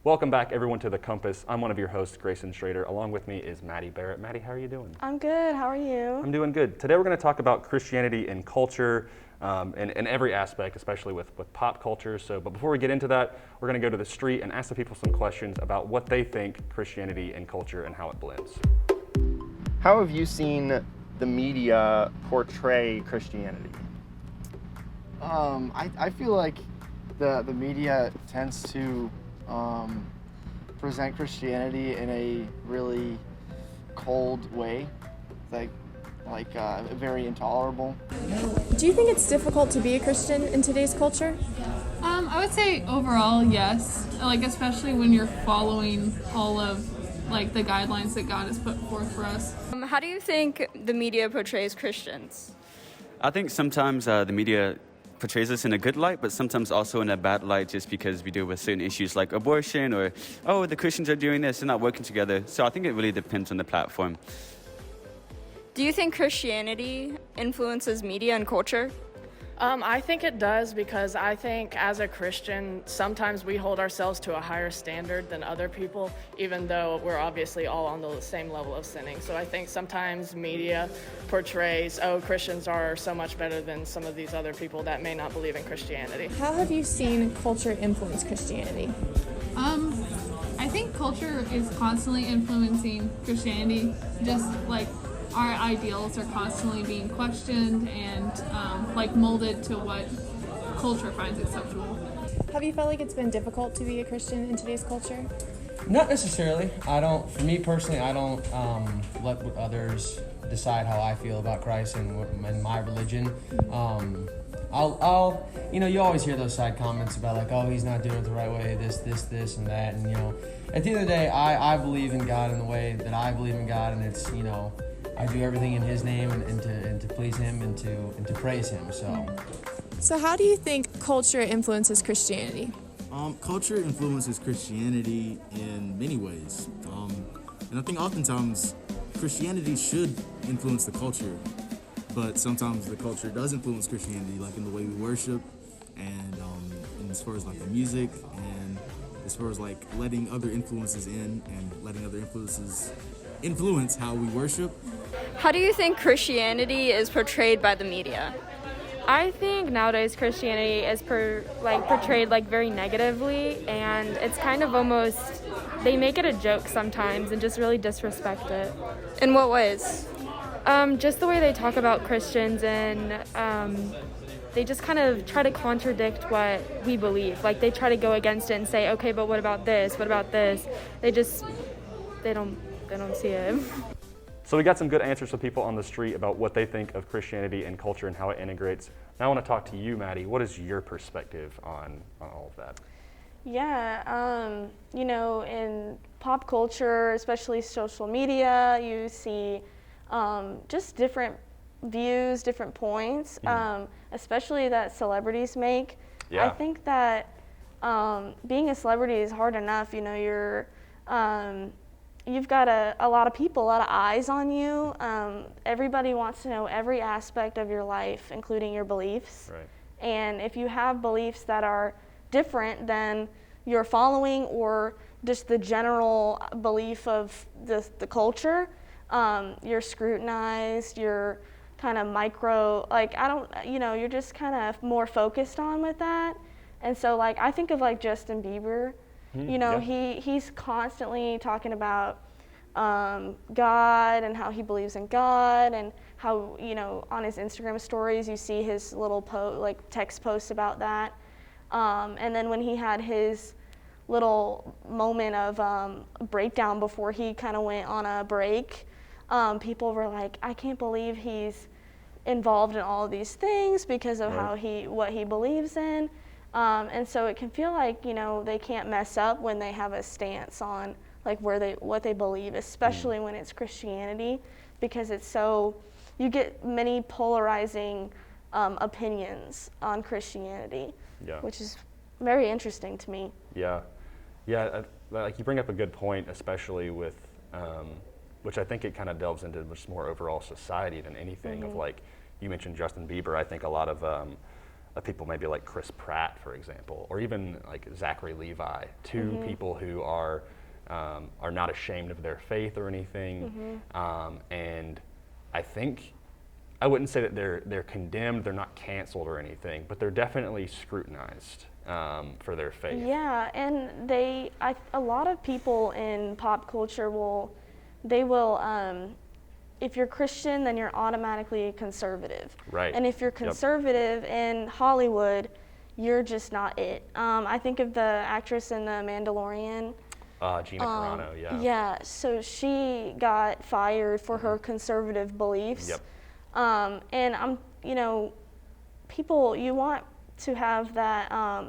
Welcome back, everyone, to The Compass. I'm one of your hosts, Grayson Schrader. Along with me is Maddie Barrett. Maddie, how are you doing? I'm good. How are you? I'm doing good. Today we're going to talk about Christianity and culture in every aspect, especially with pop culture. But before we get into that, we're going to go to the street and ask the people some questions about what they think Christianity and culture and how it blends. How have you seen the media portray Christianity? I feel like the media tends to present Christianity in a really cold way, like very intolerable. Do you think it's difficult to be a Christian in today's culture? I would say overall, yes. Like, especially when you're following all of the guidelines that God has put forth for us. How do you think the media portrays Christians? I think sometimes the media portrays us in a good light, but sometimes also in a bad light just because we deal with certain issues like abortion or, oh, the Christians are doing this, they're not working together. So I think it really depends on the platform. Do you think Christianity influences media and culture? I think it does, because I think as a Christian, sometimes we hold ourselves to a higher standard than other people, even though we're obviously all on the same level of sinning. So I think sometimes media portrays, oh, Christians are so much better than some of these other people that may not believe in Christianity. How have you seen culture influence Christianity? I think culture is constantly influencing Christianity, just like our ideals are constantly being questioned and molded to what culture finds acceptable. Have you felt like it's been difficult to be a Christian in today's culture? Not necessarily. For me personally, I don't let others decide how I feel about Christ and my religion. I'll you always hear those side comments about like, oh, he's not doing it the right way, this, and that. And, at the end of the day, I believe in God in the way that I believe in God, and it's, I do everything in His name and to please Him and to praise Him. So how do you think culture influences Christianity? Culture influences Christianity in many ways, and I think oftentimes Christianity should influence the culture, but sometimes the culture does influence Christianity, like in the way we worship, and as far as like the music, and as far as like letting other influences in and letting other influences influence how we worship. How do you think Christianity is portrayed by the media? I think nowadays Christianity is portrayed very negatively, and it's kind of almost, they make it a joke sometimes and just really disrespect it. In what ways? Just the way they talk about Christians, and they just kind of try to contradict what we believe. Like, they try to go against it and say, okay, but what about this? What about this? They don't see it. So we got some good answers from people on the street about what they think of Christianity and culture and how it integrates. Now I want to talk to you, Maddie. What is your perspective on all of that? Yeah, in pop culture, especially social media, you see just different views, different points, especially that celebrities make. Yeah. I think that being a celebrity is hard enough. You've got a lot of people, a lot of eyes on you. Everybody wants to know every aspect of your life, including your beliefs. Right. And if you have beliefs that are different than your following or just the general belief of the culture, you're scrutinized, you're kind of you're just kind of more focused on with that. And so I think of Justin Bieber. He's constantly talking about God and how he believes in God, and how, on his Instagram stories you see his little text posts about that. And then when he had his little moment of breakdown before he kind of went on a break, people were like, I can't believe he's involved in all of these things because of what he believes in. And so it can feel like, they can't mess up when they have a stance on what they believe, especially when it's Christianity, because you get many polarizing opinions on Christianity, which is very interesting to me. Yeah, you bring up a good point, especially with, which I think it kind of delves into much more overall society than anything. Of you mentioned Justin Bieber. I think a lot of of people maybe like Chris Pratt, for example, or even like Zachary Levi, two people who are not ashamed of their faith or anything. And I think, I wouldn't say that they're condemned, they're not canceled or anything, but they're definitely scrutinized for their faith. Yeah, and a lot of people in pop culture will if you're Christian, then you're automatically conservative. Right. And if you're conservative in Hollywood, you're just not it. I think of the actress in The Mandalorian. Gina Carano, yeah. Yeah, so she got fired for her conservative beliefs. Yep. And people, you want to have that,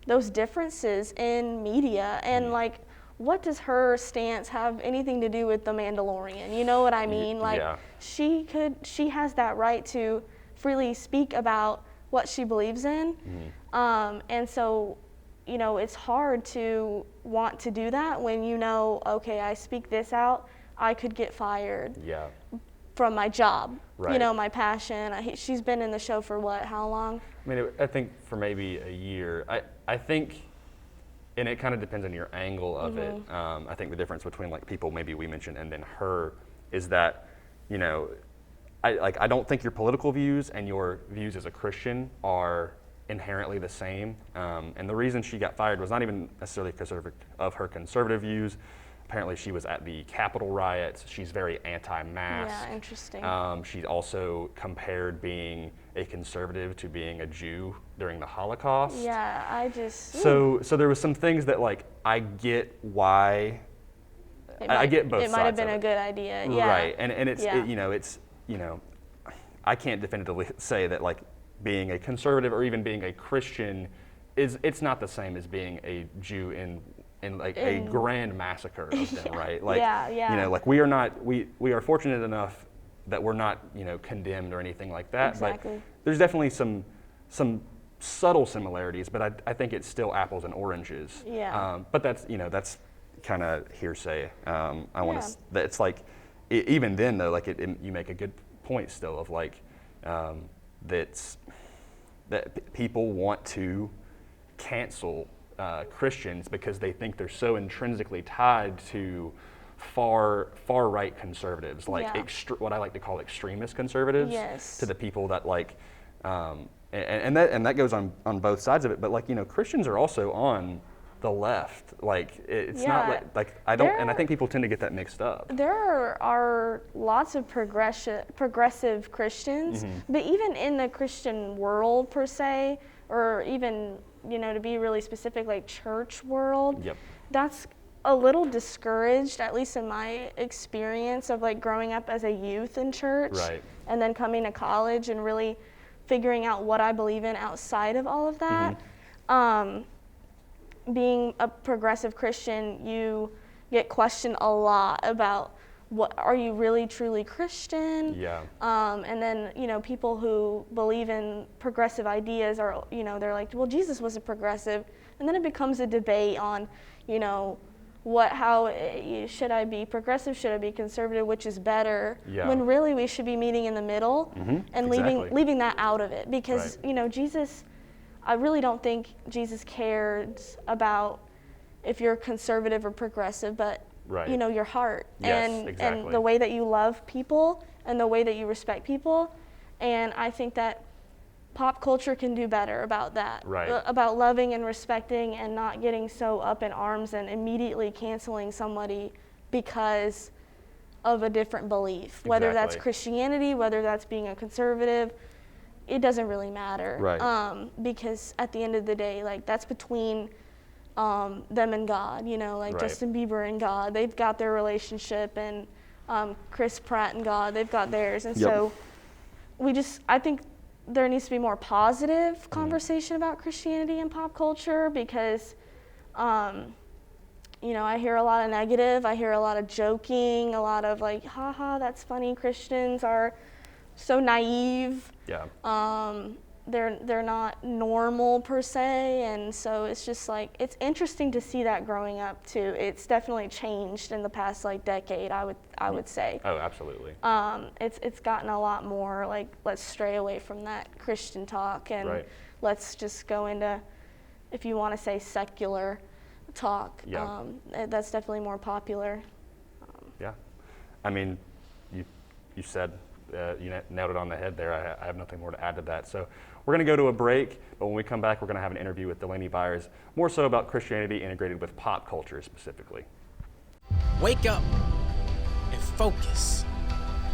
those differences in media, and like, what does her stance have anything to do with The Mandalorian? You know what I mean? Like, she has that right to freely speak about what she believes in. And so, it's hard to want to do that when okay, I speak this out, I could get fired from my job, right. My passion. She's been in the show for what, how long? I mean, I think for maybe a year. I think, and it kind of depends on your angle of it. I think the difference between like people maybe we mentioned and then her is that, I don't think your political views and your views as a Christian are inherently the same. And the reason she got fired was not even necessarily because of her conservative views. Apparently she was at the Capitol riots. She's very anti-mask. Yeah, interesting. She also compared being a conservative to being a Jew during the Holocaust. Yeah, I just... So there was some things that like, I get why, I get both sides. It might have been a good idea, yeah. Right, and it's, I can't definitively say that like being a conservative or even being a Christian it's not the same as being a Jew in a grand massacre of them, right? Like, like we are fortunate enough that we're not, condemned or anything like that. Exactly. But there's definitely some subtle similarities, but I think it's still apples and oranges. Yeah. But that's kind of hearsay. I want to. It's like, even then though, like you make a good point still of like that people want to cancel Christians because they think they're so intrinsically tied to far right conservatives, like what I like to call extremist conservatives. Yes. To the people that like, and that goes on both sides of it. But like Christians are also on the left. Like it's not like I don't, and I think people tend to get that mixed up. There are lots of progressive Christians, but even in the Christian world per se, or even to be really specific, like church world, that's a little discouraged, at least in my experience of like growing up as a youth in church, and then coming to college and really figuring out what I believe in outside of all of that. Being a progressive Christian, you get questioned a lot about what are you really truly Christian? Yeah. And then people who believe in progressive ideas are they're like, well, Jesus was a progressive, and then it becomes a debate on should I be progressive, should I be conservative, which is better? Yeah. When really we should be meeting in the middle and leaving that out of it, because Jesus. I really don't think Jesus cares about if you're conservative or progressive, but your heart and the way that you love people and the way that you respect people. And I think that pop culture can do better about that, about loving and respecting and not getting so up in arms and immediately canceling somebody because of a different belief, whether that's Christianity, whether that's being a conservative. It doesn't really matter, because at the end of the day, like that's between them and God. Justin Bieber and God, they've got their relationship, and Chris Pratt and God, they've got theirs. And so I think there needs to be more positive conversation about Christianity and pop culture, because I hear a lot of negative, I hear a lot of joking, a lot of like, haha, that's funny, Christians are so naive. Yeah. they're not normal per se, and so it's just like it's interesting to see that growing up too. It's definitely changed in the past like decade, I would say. Oh, absolutely. It's gotten a lot more like, let's stray away from that Christian talk and Right. let's just go into, if you want to say, secular talk. Yeah. That's definitely more popular. Yeah, I mean, you said, you nailed it on the head there. I have nothing more to add to that. So we're going to go to a break, but when we come back, we're going to have an interview with Delaney Byers, more so about Christianity integrated with pop culture specifically. Wake up and focus.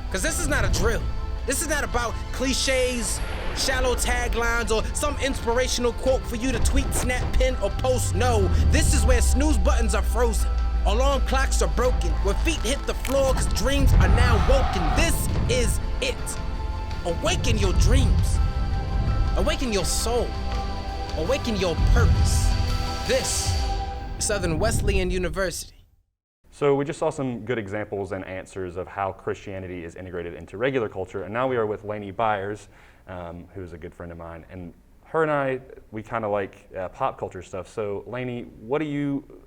Because this is not a drill. This is not about cliches, shallow taglines, or some inspirational quote for you to tweet, snap, pin, or post. No, this is where snooze buttons are frozen. Alarm clocks are broken, where feet hit the floor because dreams are now woken. This is it. Awaken your dreams. Awaken your soul. Awaken your purpose. This is Southern Wesleyan University. So we just saw some good examples and answers of how Christianity is integrated into regular culture, and now we are with Lainey Byers, who is a good friend of mine, and her and I, we kind of like pop culture stuff. So Lainey,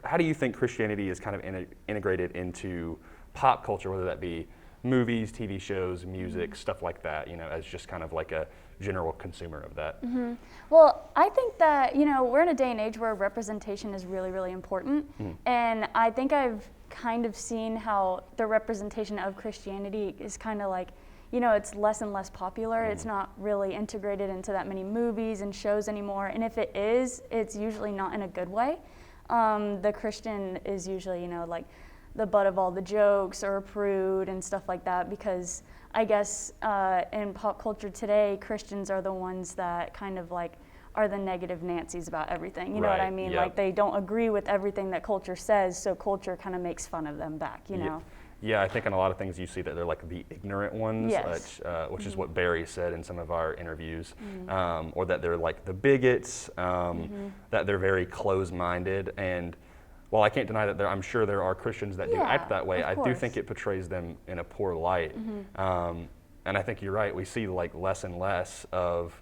how do you think Christianity is kind of integrated into pop culture, whether that be movies, TV shows, music, stuff like that, as just kind of like a general consumer of that? Mm-hmm. Well, I think that, we're in a day and age where representation is really, really important. And I think I've kind of seen how the representation of Christianity is kind of like, it's less and less popular. It's not really integrated into that many movies and shows anymore. And if it is, it's usually not in a good way. The Christian is usually, like the butt of all the jokes or a prude and stuff like that, because I guess in pop culture today, Christians are the ones that kind of like are the negative Nancys about everything. You know what I mean? Yep. Like they don't agree with everything that culture says, so culture kind of makes fun of them back, you know? Yeah, I think in a lot of things you see that they're like the ignorant ones, Yes. which is what Barry said in some of our interviews, or that they're like the bigots, that they're very close-minded. And while I can't deny that I'm sure there are Christians that do act that way, I do think it portrays them in a poor light. And I think you're right. We see like less and less of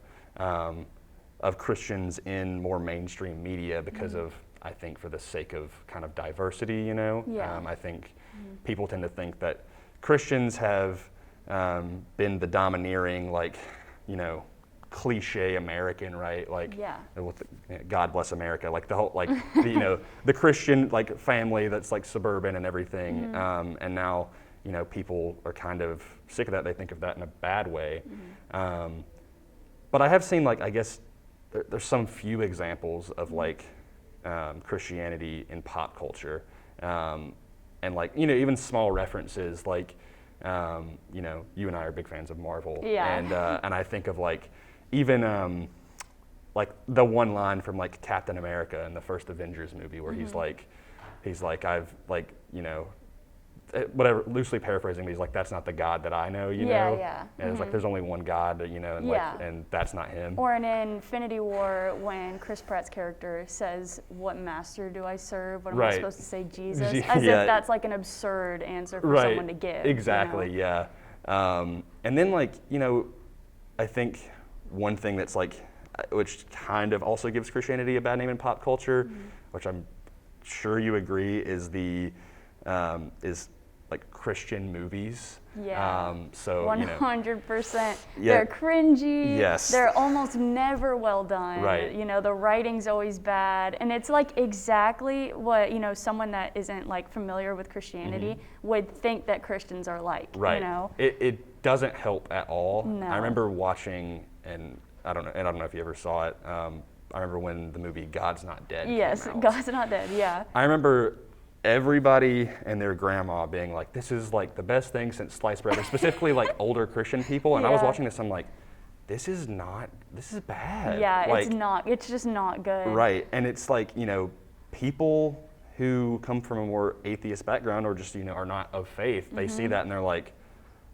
Christians in more mainstream media because of, I think, for the sake of kind of diversity, I think people tend to think that Christians have been the domineering, cliche American, right? Like, with God bless America, like the whole, like, the Christian, like, family that's like suburban and everything. And now, people are kind of sick of that. They think of that in a bad way. But I have seen, like, I guess there's some few examples of like Christianity in pop culture. And like, even small references, like, you and I are big fans of Marvel. And I think of like, even like the one line from like Captain America in the first Avengers movie where he's like, I've like, whatever, loosely paraphrasing, but he's like, that's not the God that I know, And it's like, there's only one God, and that's not him. Or in Infinity War, when Chris Pratt's character says, what master do I serve? What am I supposed to say, Jesus? As if that's like an absurd answer for someone to give. Exactly, and then like, I think one thing that's like, which kind of also gives Christianity a bad name in pop culture, which I'm sure you agree is is like Christian movies. So 100%. They're cringy. Yes. They're almost never well done. Right. The writing's always bad, and it's like exactly what someone that isn't like familiar with Christianity would think that Christians are like. Right. It doesn't help at all. No. I remember watching, and I don't know if you ever saw it. I remember when the movie God's Not Dead came out. God's Not Dead. Yeah. I remember everybody and their grandma being like, this is like the best thing since sliced bread, or specifically like older Christian people. And I was watching this, I'm like, this is bad. Yeah, like, it's just not good. Right, and it's like, people who come from a more atheist background or just, are not of faith, they see that and they're like,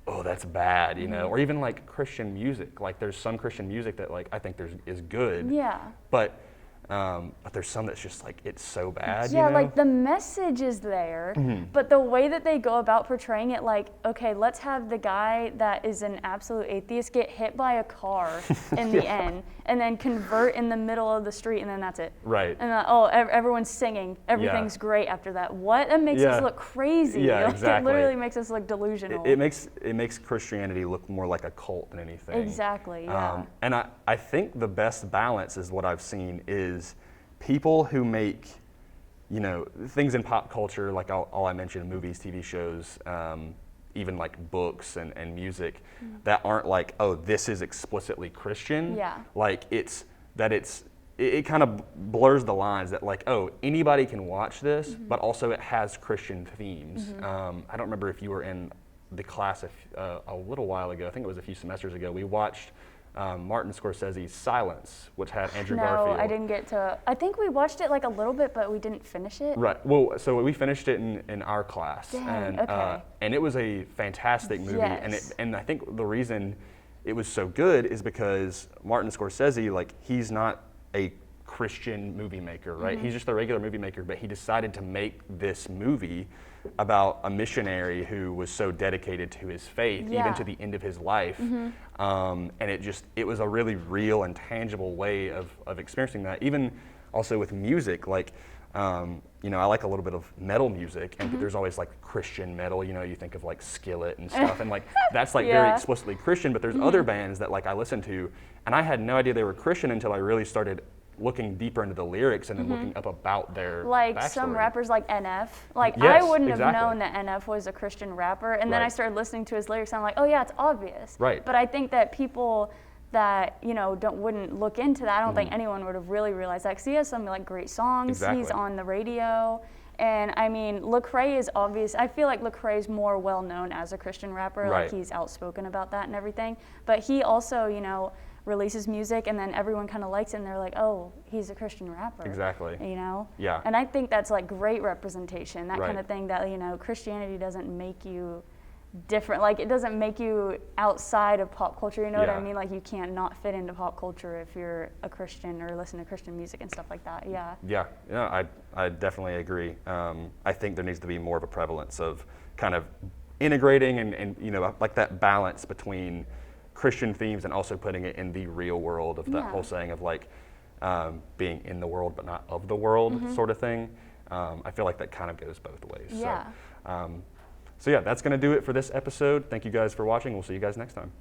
oh, that's bad, or even like Christian music. Like there's some Christian music that like I think is good. Yeah. But But there's some that's just like, it's so bad. Yeah, you know? like the message is there, but the way that they go about portraying it, like, okay, let's have the guy that is an absolute atheist get hit by a car in the end, and then convert in the middle of the street, and then that's it. Right. And everyone's singing, everything's great after that. What? It makes us look crazy. Yeah, like, exactly. It literally makes us look delusional. It makes Christianity look more like a cult than anything. Exactly, yeah. And I think the best balance is what I've seen is people who make, you know, things in pop culture, like all I mentioned, movies, TV shows, even like books and music, that aren't like, oh, this is explicitly Christian. Yeah. Like it kind of blurs the lines that like, oh, anybody can watch this, but also it has Christian themes. I don't remember if you were in the class a little while ago. I think it was a few semesters ago. We watched Martin Scorsese's Silence, which had Andrew Garfield. No, I didn't get to. I think we watched it like a little bit, but we didn't finish it. Right. Well, so we finished it in our class, Dang, and it was a fantastic movie. Yes. And I think the reason it was so good is because Martin Scorsese, like, he's not a Christian movie maker, right? He's just a regular movie maker, but he decided to make this movie about a missionary who was so dedicated to his faith, even to the end of his life. And it was a really real and tangible way of experiencing that. Even also with music, like, you know, I like a little bit of metal music, and there's always like Christian metal, you know, you think of like Skillet and stuff, and like that's like very explicitly Christian, but there's other bands that like I listen to, and I had no idea they were Christian until I really started looking deeper into the lyrics and then looking up about their like backstory. some rappers like NF. Like Yes, I wouldn't exactly. have known that NF was a Christian rapper, and then I Right. started listening to his lyrics and I'm like, oh yeah, it's obvious. Right. But I think that people that, you know, wouldn't look into that, I don't think anyone would have really realized that, because he has some like great songs. Exactly. He's on the radio. And I mean, Lecrae is obvious. I feel like Lecrae is more well known as a Christian rapper. Right. Like he's outspoken about that and everything. But he also, you know, releases music, and then everyone kind of likes it, and they're like, oh, he's a Christian rapper. Exactly. You know? Yeah. And I think that's like great representation, that Right. kind of thing, that, you know, Christianity doesn't make you different. Like, it doesn't make you outside of pop culture, you know what I Yeah. mean? Like, you can't not fit into pop culture if you're a Christian or listen to Christian music and stuff like that. Yeah. Yeah, I definitely agree. I think there needs to be more of a prevalence of kind of integrating and you know, like that balance between Christian themes and also putting it in the real world of that Yeah. whole saying of like being in the world but not of the world sort of thing. I feel like that kind of goes both ways. Yeah. So yeah, that's going to do it for this episode. Thank you guys for watching. We'll see you guys next time.